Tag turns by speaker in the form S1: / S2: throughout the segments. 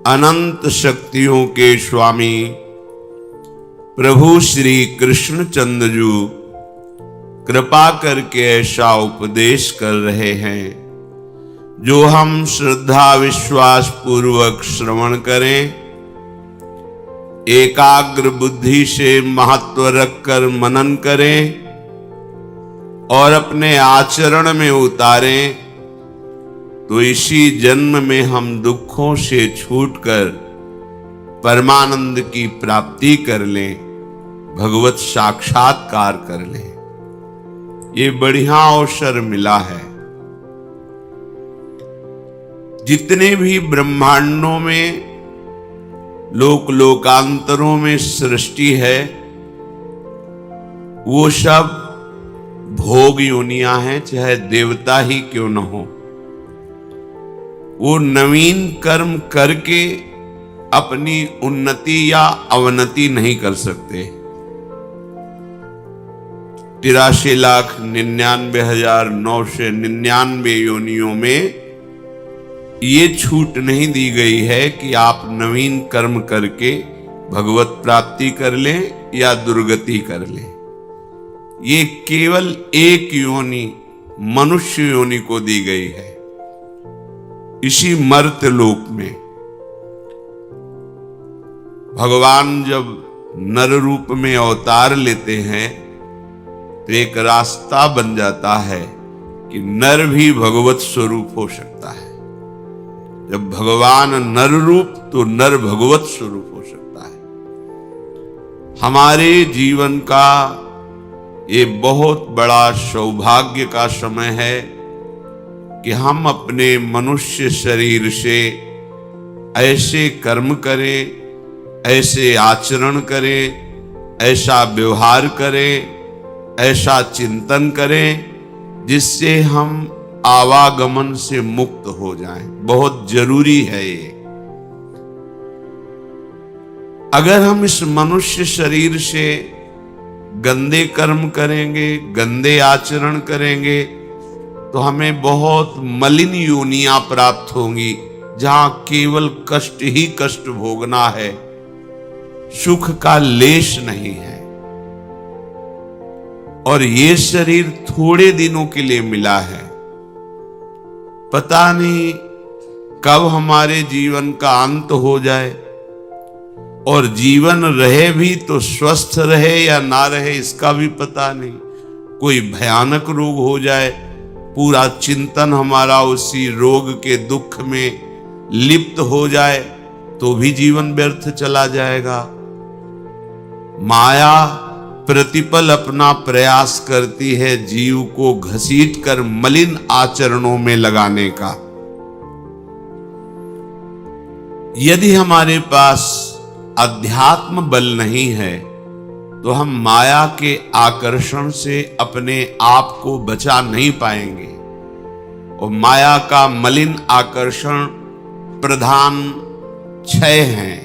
S1: अनंत शक्तियों के स्वामी प्रभु श्री कृष्णचंद्र जी कृपा करके ऐसा उपदेश कर रहे हैं जो हम श्रद्धा विश्वास पूर्वक श्रवण करें, एकाग्र बुद्धि से महत्व रखकर मनन करें और अपने आचरण में उतारें, तो इसी जन्म में हम दुखों से छूटकर परमानंद की प्राप्ति कर लें, भगवत साक्षात्कार कर लें। ये बढ़िया अवसर मिला है। जितने भी ब्रह्मांडों में लोक लोकांतरों में सृष्टि है, वो सब भोग योनियां हैं, चाहे देवता ही क्यों न हो। वो नवीन कर्म करके अपनी उन्नति या अवनति नहीं कर सकते। 83,99,999 योनियों में ये छूट नहीं दी गई है कि आप नवीन कर्म करके भगवत प्राप्ति कर लें या दुर्गति कर लें। ये केवल एक योनि मनुष्य योनि को दी गई है। इसी मर्त्य लोक में भगवान जब नर रूप में अवतार लेते हैं तो एक रास्ता बन जाता है कि नर भी भगवत स्वरूप हो सकता है। जब भगवान नर रूप तो नर भगवत स्वरूप हो सकता है। हमारे जीवन का ये बहुत बड़ा सौभाग्य का समय है कि हम अपने मनुष्य शरीर से ऐसे कर्म करें, ऐसे आचरण करें, ऐसा व्यवहार करें, ऐसा चिंतन करें जिससे हम आवागमन से मुक्त हो जाएं। बहुत जरूरी है ये। अगर हम इस मनुष्य शरीर से गंदे कर्म करेंगे, गंदे आचरण करेंगे, तो हमें बहुत मलिन योनियां प्राप्त होंगी जहां केवल कष्ट ही कष्ट भोगना है, सुख का लेश नहीं है। और ये शरीर थोड़े दिनों के लिए मिला है। पता नहीं कब हमारे जीवन का अंत हो जाए, और जीवन रहे भी तो स्वस्थ रहे या ना रहे इसका भी पता नहीं। कोई भयानक रोग हो जाए, पूरा चिंतन हमारा उसी रोग के दुख में लिप्त हो जाए तो भी जीवन व्यर्थ चला जाएगा। माया प्रतिपल अपना प्रयास करती है जीव को घसीट कर मलिन आचरणों में लगाने का। यदि हमारे पास अध्यात्म बल नहीं है तो हम माया के आकर्षण से अपने आप को बचा नहीं पाएंगे। और माया का मलिन आकर्षण प्रधान 6 हैं: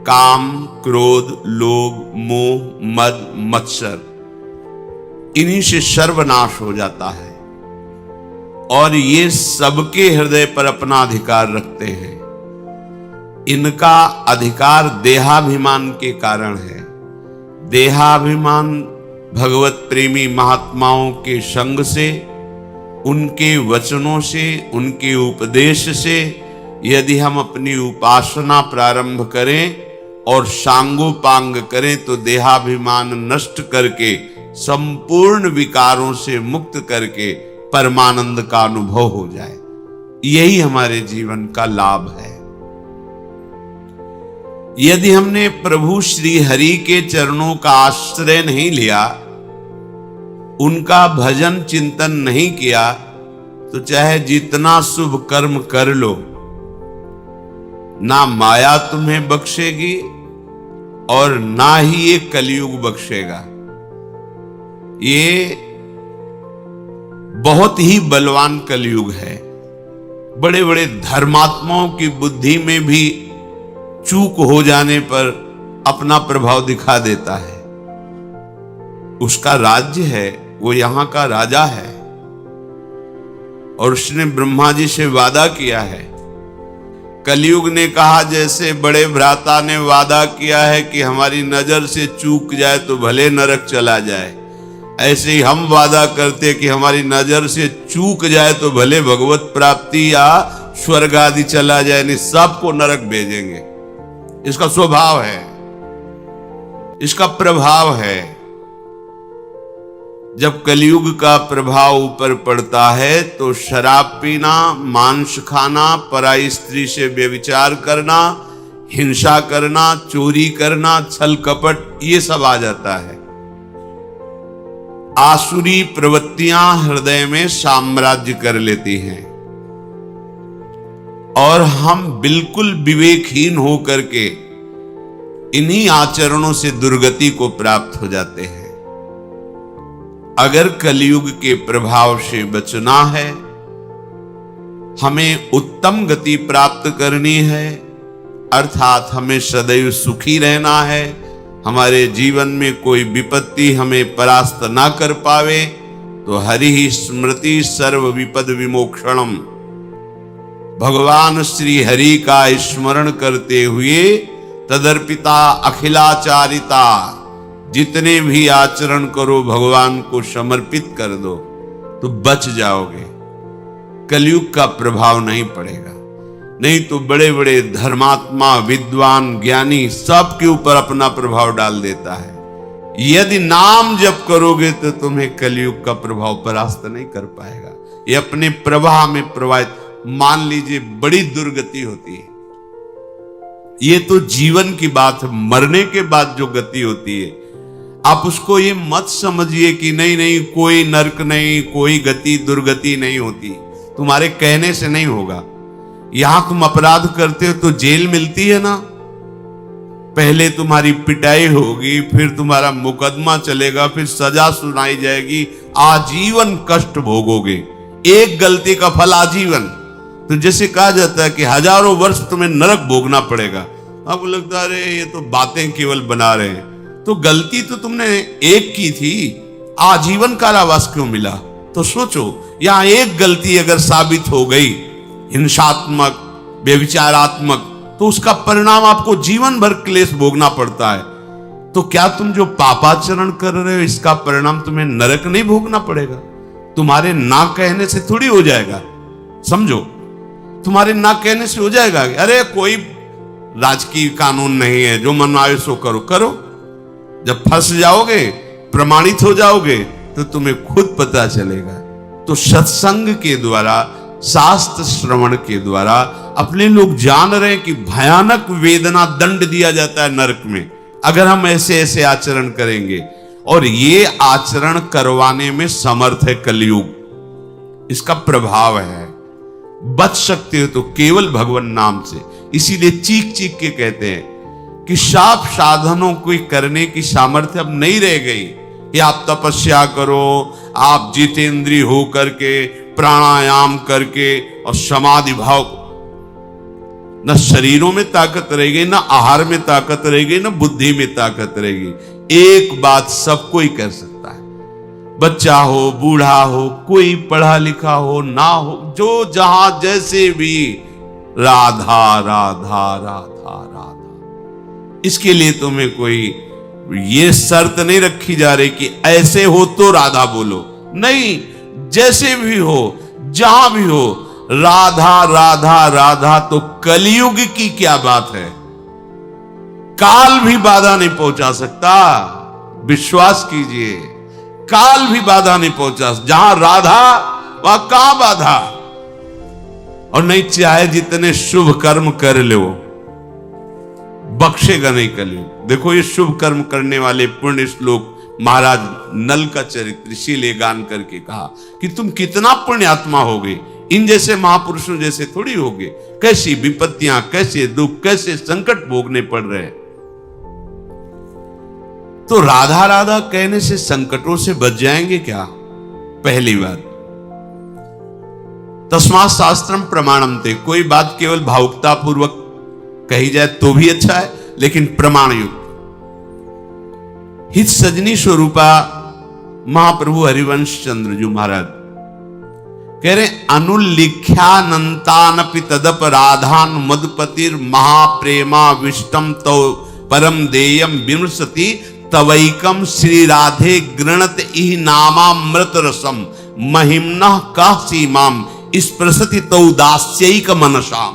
S1: काम, क्रोध, लोभ, मोह, मद, मत्सर। इन्हीं से सर्वनाश हो जाता है और ये सबके हृदय पर अपना अधिकार रखते हैं। इनका अधिकार देहाभिमान के कारण है। देहाभिमान भगवत प्रेमी महात्माओं के संग से, उनके वचनों से, उनके उपदेश से यदि हम अपनी उपासना प्रारंभ करें और सांगोपांग करें तो देहाभिमान नष्ट करके संपूर्ण विकारों से मुक्त करके परमानंद का अनुभव हो जाए। यही हमारे जीवन का लाभ है। यदि हमने प्रभु श्री हरि के चरणों का आश्रय नहीं लिया, उनका भजन चिंतन नहीं किया, तो चाहे जितना शुभ कर्म कर लो, ना माया तुम्हें बख्शेगी और ना ही ये कलयुग बख्शेगा। ये बहुत ही बलवान कलयुग है। बड़े बड़े धर्मात्माओं की बुद्धि में भी चूक हो जाने पर अपना प्रभाव दिखा देता है। उसका राज्य है, वो यहां का राजा है और उसने ब्रह्मा जी से वादा किया है, कलयुग ने कहा जैसे बड़े भ्राता ने वादा किया है कि हमारी नजर से चूक जाए तो भले नरक चला जाए, ऐसे ही हम वादा करते कि हमारी नजर से चूक जाए तो भले भगवत प्राप्ति या स्वर्ग आदि चला जाए, नहीं सबको नरक भेजेंगे। इसका स्वभाव है, इसका प्रभाव है। जब कलयुग का प्रभाव ऊपर पड़ता है तो शराब पीना, मांस खाना, पराई स्त्री से व्यभिचार करना, हिंसा करना, चोरी करना, छल कपट, ये सब आ जाता है। आसुरी प्रवृत्तियां हृदय में साम्राज्य कर लेती हैं और हम बिल्कुल विवेकहीन होकर के इन्हीं आचरणों से दुर्गति को प्राप्त हो जाते हैं। अगर कलयुग के प्रभाव से बचना है, हमें उत्तम गति प्राप्त करनी है, अर्थात हमें सदैव सुखी रहना है, हमारे जीवन में कोई विपत्ति हमें परास्त ना कर पावे, तो हरि स्मृति सर्व विपद विमोक्षणम, भगवान श्री हरि का स्मरण करते हुए तदर्पिता अखिलाचारिता, जितने भी आचरण करो भगवान को समर्पित कर दो तो बच जाओगे, कलयुग का प्रभाव नहीं पड़ेगा। नहीं तो बड़े बड़े धर्मात्मा, विद्वान, ज्ञानी सबके ऊपर अपना प्रभाव डाल देता है। यदि नाम जप करोगे तो तुम्हें कलयुग का प्रभाव परास्त नहीं कर पाएगा। ये अपने प्रवाह में प्रवाहित, मान लीजिए बड़ी दुर्गति होती है, ये तो जीवन की बात है, मरने के बाद जो गति होती है, आप उसको ये मत समझिए कि नहीं नहीं कोई नरक नहीं, कोई गति दुर्गति नहीं होती, तुम्हारे कहने से नहीं होगा। यहां तुम अपराध करते हो तो जेल मिलती है ना, पहले तुम्हारी पिटाई होगी, फिर तुम्हारा मुकदमा चलेगा, फिर सजा सुनाई जाएगी, आजीवन कष्ट भोगोगे, एक गलती का फल आजीवन। तो जैसे कहा जाता है कि हजारों वर्ष तुम्हें नरक भोगना पड़ेगा, आपको लगता है अरे ये तो बातें केवल बना रहे हैं, तो गलती तो तुमने एक की थी, आजीवन कारावास क्यों मिला? तो सोचो, यहां एक गलती अगर साबित हो गई हिंसात्मक, व्यभिचारात्मक, तो उसका परिणाम आपको जीवन भर क्लेश भोगना पड़ता है। तो क्या तुम जो पापाचरण कर रहे हो इसका परिणाम तुम्हें नरक नहीं भोगना पड़ेगा? तुम्हारे ना कहने से थोड़ी हो जाएगा, समझो, तुम्हारे ना कहने से हो जाएगा। अरे कोई राजकीय कानून नहीं है, जो मन आए सो करो करो। जब फंस जाओगे, प्रमाणित हो जाओगे, तो तुम्हें खुद पता चलेगा। तो सत्संग के द्वारा, शास्त्र श्रवण के द्वारा अपने लोग जान रहे हैं कि भयानक वेदना, दंड दिया जाता है नरक में अगर हम ऐसे ऐसे आचरण करेंगे, और ये आचरण करवाने में समर्थ है कलयुग, इसका प्रभाव है। बच सकते हो तो केवल भगवान नाम से। इसीलिए चीख चीख के कहते हैं कि शाप साधनों को करने की सामर्थ्य अब नहीं रह गई कि आप तपस्या करो, आप जितेंद्रिय हो करके प्राणायाम करके और समाधि भाव, न शरीरों में ताकत रहेगी, न आहार में ताकत रहेगी, न बुद्धि में ताकत रहेगी। एक बात सबको ही कर सकता है, बच्चा हो, बूढ़ा हो, कोई पढ़ा लिखा हो ना हो, जो जहां जैसे भी, राधा राधा राधा राधा। इसके लिए तुम्हें कोई ये शर्त नहीं रखी जा रही कि ऐसे हो तो राधा बोलो, नहीं, जैसे भी हो, जहां भी हो, राधा राधा राधा। तो कलयुग की क्या बात है, काल भी बाधा नहीं पहुंचा सकता, विश्वास कीजिए, काल भी बाधा नहीं पहुंचा। जहां राधा वहां कहां बाधा। और नहीं, चाहे जितने शुभ कर्म कर लो, बख्शेगा नहीं कलयुग। देखो ये शुभ कर्म करने वाले पुण्य श्लोक महाराज नल का चरित्र इसीलिए गान करके कहा कि तुम कितना पुण्यात्मा होगे, इन जैसे महापुरुषों जैसे थोड़ी होगे। कैसी विपत्तियां, कैसे दुख, कैसे संकट भोगने पड़ रहे हैं। तो राधा राधा कहने से संकटों से बच जाएंगे क्या? पहली बात, तस्मात् शास्त्रम प्रमाणमते। कोई बात केवल भावुकता पूर्वक कही जाए तो भी अच्छा है, लेकिन प्रमाण युक्त। हित सजनी स्वरूपा महाप्रभु हरिवंश चंद्र जी महाराज कह रहे अनुल्लिख्यानंतानपि तदपराधान मधुपतिर महाप्रेमा विष्टम तो परम देयम विमृशति तवैकम श्री राधे गृणत इह नामामृत रसम महिम्नः कः सीमाम स्पृशति तौ दास्यैक मनसाम।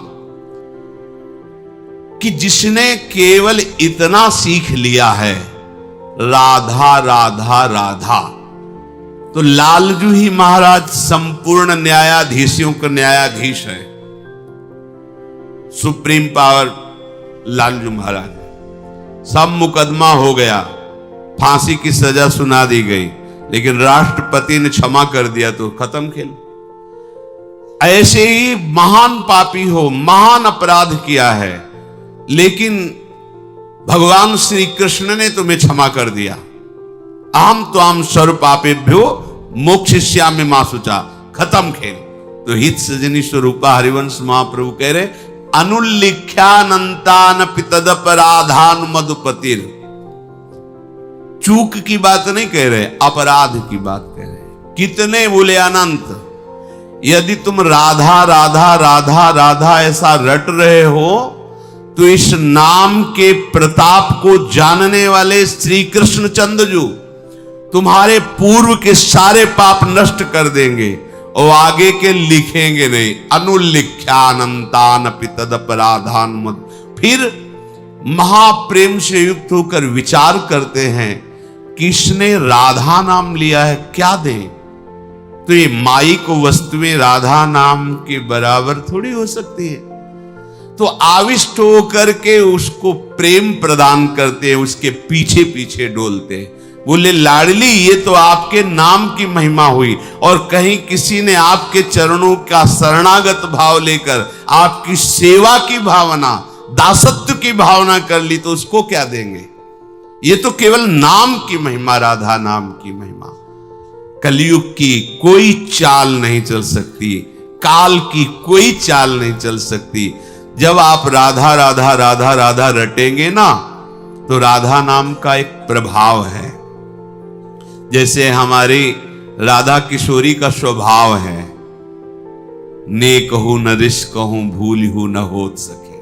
S1: कि जिसने केवल इतना सीख लिया है राधा राधा राधा, तो लालजू ही महाराज संपूर्ण न्यायाधीशों का न्यायाधीश है। सुप्रीम पावर लालजू महाराज। सब मुकदमा हो गया, फांसी की सजा सुना दी गई, लेकिन राष्ट्रपति ने क्षमा कर दिया तो खत्म खेल। ऐसे ही महान पापी हो, महान अपराध किया है, लेकिन भगवान श्री कृष्ण ने तुम्हें क्षमा कर दिया। आम तो आम सर्व पापेभ्यो मोक्षयिष्यामि मा शुचा, खत्म खेल। तो हित सजनी स्वरूपा हरिवंश महाप्रभु कह रहे अनुल्लिख्यानंतानपि तदपराधान मधुपतिर। चूक की बात नहीं कह रहे, अपराध की बात कह रहे। कितने बोले अनंत। यदि तुम राधा राधा राधा राधा ऐसा रट रहे हो तो इस नाम के प्रताप को जानने वाले श्री कृष्ण चंद्रजू तुम्हारे पूर्व के सारे पाप नष्ट कर देंगे और आगे के लिखेंगे नहीं। अनुल्लिख्यानंतानपि तदपराधान मद। फिर महाप्रेम से युक्त होकर विचार करते हैं कि इसने राधा नाम लिया है, क्या दें? तो ये माईक वस्तुएं राधा नाम के बराबर थोड़ी हो सकती है। तो आविष्ट होकर के उसको प्रेम प्रदान करते हैं, उसके पीछे पीछे डोलते हैं। बोले लाडली ये तो आपके नाम की महिमा हुई, और कहीं किसी ने आपके चरणों का शरणागत भाव लेकर आपकी सेवा की भावना, दासत्व की भावना कर ली, तो उसको क्या देंगे? ये तो केवल नाम की महिमा, राधा नाम की महिमा। कलयुग की कोई चाल नहीं चल सकती, काल की कोई चाल नहीं चल सकती। जब आप राधा राधा राधा राधा रटेंगे ना, तो राधा नाम का एक प्रभाव है। जैसे हमारी राधा किशोरी का स्वभाव है, ने कहूं न रिस कहूं भूल हूं न होत सके,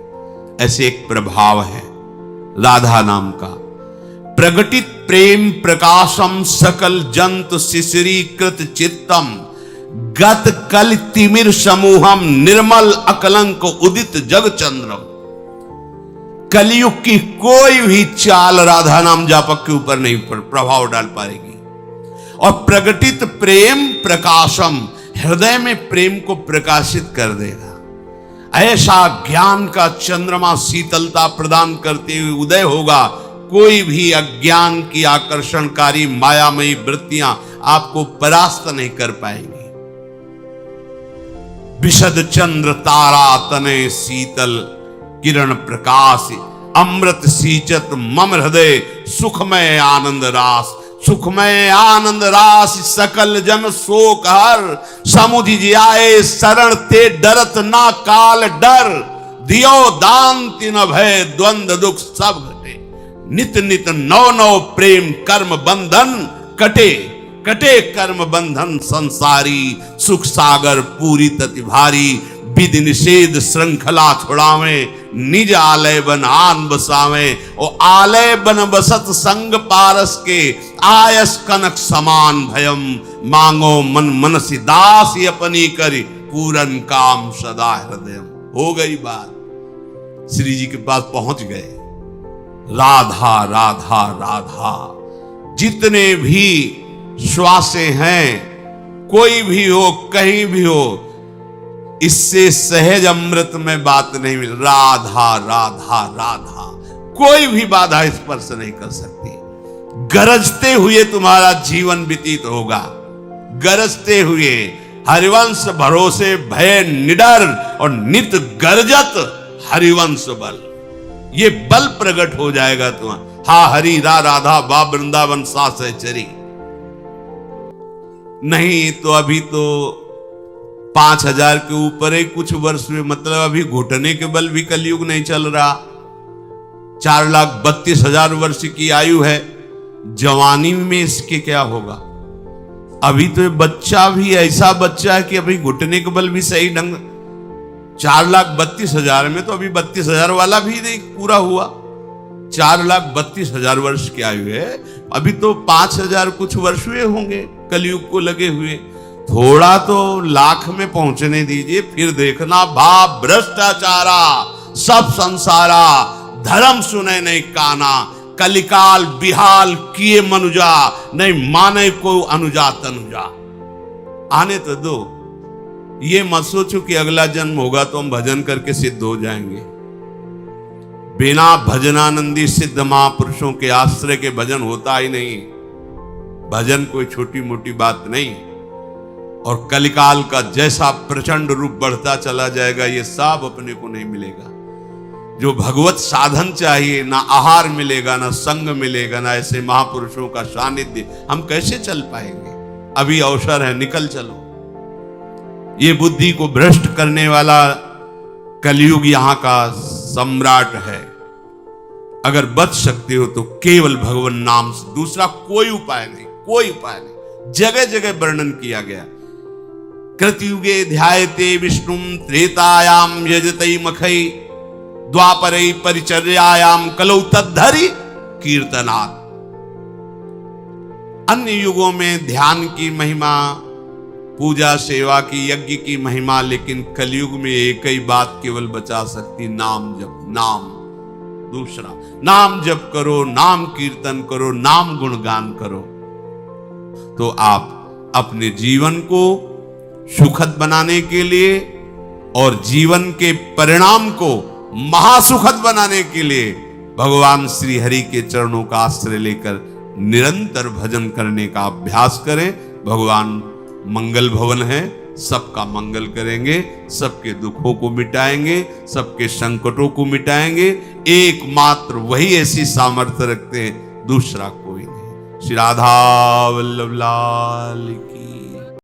S1: ऐसे एक प्रभाव है राधा नाम का। प्रगटित प्रेम प्रकाशम सकल जंतु शिशिरीकृत चित्तम गत कल तिमिर समूहम निर्मल अकलंक उदित जग चंद्रम। कलयुग की कोई भी चाल राधा नाम जापक के ऊपर नहीं प्रभाव डाल पाएगी। और प्रगटित प्रेम प्रकाशम, हृदय में प्रेम को प्रकाशित कर देगा। ऐसा ज्ञान का चंद्रमा शीतलता प्रदान करते हुए उदय होगा, कोई भी अज्ञान की आकर्षणकारी मायामयी वृत्तियां आपको परास्त नहीं कर पाएंगी। विशद चंद्र तारा तने शीतल किरण प्रकाश अमृत सींचत मम हृदय सुखमय आनंद रास। सुखमय आनंद रास सकल जन शोक हर समुझ आए शरण ते डरत ना काल डर। दियो दान तिन भय द्वंद दुख सब घटे नित नित नौ नौ प्रेम कर्म बंधन कटे। कटे कर्म बंधन संसारी सुख सागर पूरी तति भारी। विधि निषेध श्रृंखला छुड़ावे निज आलय बन आन बसावे। ओ आलय बन बसत संग पारस के आयस कनक समान भयम। मांगो मन मनसी दास अपनी करी पूरन काम सदा हृदय। हो गई बात, श्री जी के पास पहुंच गए। राधा राधा राधा, जितने भी श्वासें हैं, कोई भी हो कहीं भी हो, इससे सहज अमृत में बात नहीं मिल। राधा राधा राधा, कोई भी बाधा स्पर्श नहीं कर सकती। गरजते हुए तुम्हारा जीवन व्यतीत होगा, गरजते हुए। हरिवंश भरोसे भय निडर और नित गरजत हरिवंश बल, ये बल प्रकट हो जाएगा तुम्हारा। हा हरि रा राधा बा वृंदावन सा सहचरी। नहीं तो अभी तो 5000 के ऊपर ही कुछ वर्ष में, मतलब अभी घुटने के बल भी कलयुग नहीं चल रहा। 4,32,000 वर्ष की आयु है, जवानी में इसके क्या होगा? अभी तो ये बच्चा भी ऐसा बच्चा है कि अभी घुटने के बल भी सही ढंग 4,32,000 में, तो अभी 32,000 वाला भी नहीं पूरा हुआ। 4,32,000 वर्ष की आयु है, अभी तो 5,000 कुछ वर्ष हुए होंगे कलयुग को लगे हुए। थोड़ा तो लाख में पहुंचने दीजिए, फिर देखना भाव भ्रष्टाचारा सब संसारा, धर्म सुने नहीं काना, कलिकाल बिहाल किए मनुजा, नहीं माने को अनुजा तनुजा। आने तो दो, ये मत सोचो कि अगला जन्म होगा तो हम भजन करके सिद्ध हो जाएंगे। बिना भजनानंदी सिद्ध महापुरुषों के आश्रय के भजन होता ही नहीं। भजन कोई छोटी मोटी बात नहीं। और कलिकाल का जैसा प्रचंड रूप बढ़ता चला जाएगा, ये सब अपने को नहीं मिलेगा। जो भगवत साधन चाहिए, ना आहार मिलेगा, ना संग मिलेगा, ना ऐसे महापुरुषों का सानिध्य, हम कैसे चल पाएंगे? अभी अवसर है, निकल चलो। ये बुद्धि को भ्रष्ट करने वाला कलयुग यहां का सम्राट है। अगर बच सकते हो तो केवल भगवान नाम से, दूसरा कोई उपाय नहीं, कोई उपाय नहीं। जगह जगह वर्णन किया गया। कृतयुगे ध्यायते विष्णुम त्रेतायाम यजतई मखई द्वापरै परिचर्यायाम कलौ तद्धरि कीर्तनात्। अन्य युगों में ध्यान की महिमा, पूजा सेवा की, यज्ञ की महिमा, लेकिन कलयुग में एक ही बात केवल बचा सकती, नाम जप। नाम दूसरा, नाम जप करो, नाम कीर्तन करो, नाम गुणगान करो, तो आप अपने जीवन को सुखद बनाने के लिए और जीवन के परिणाम को महासुखद बनाने के लिए भगवान श्री हरि के चरणों का आश्रय लेकर निरंतर भजन करने का अभ्यास करें। भगवान मंगल भवन है, सबका मंगल करेंगे, सबके दुखों को मिटाएंगे, सबके संकटों को मिटाएंगे। एकमात्र वही ऐसी सामर्थ्य रखते हैं, दूसरा कोई नहीं। श्री राधा वल्लभ लाल की।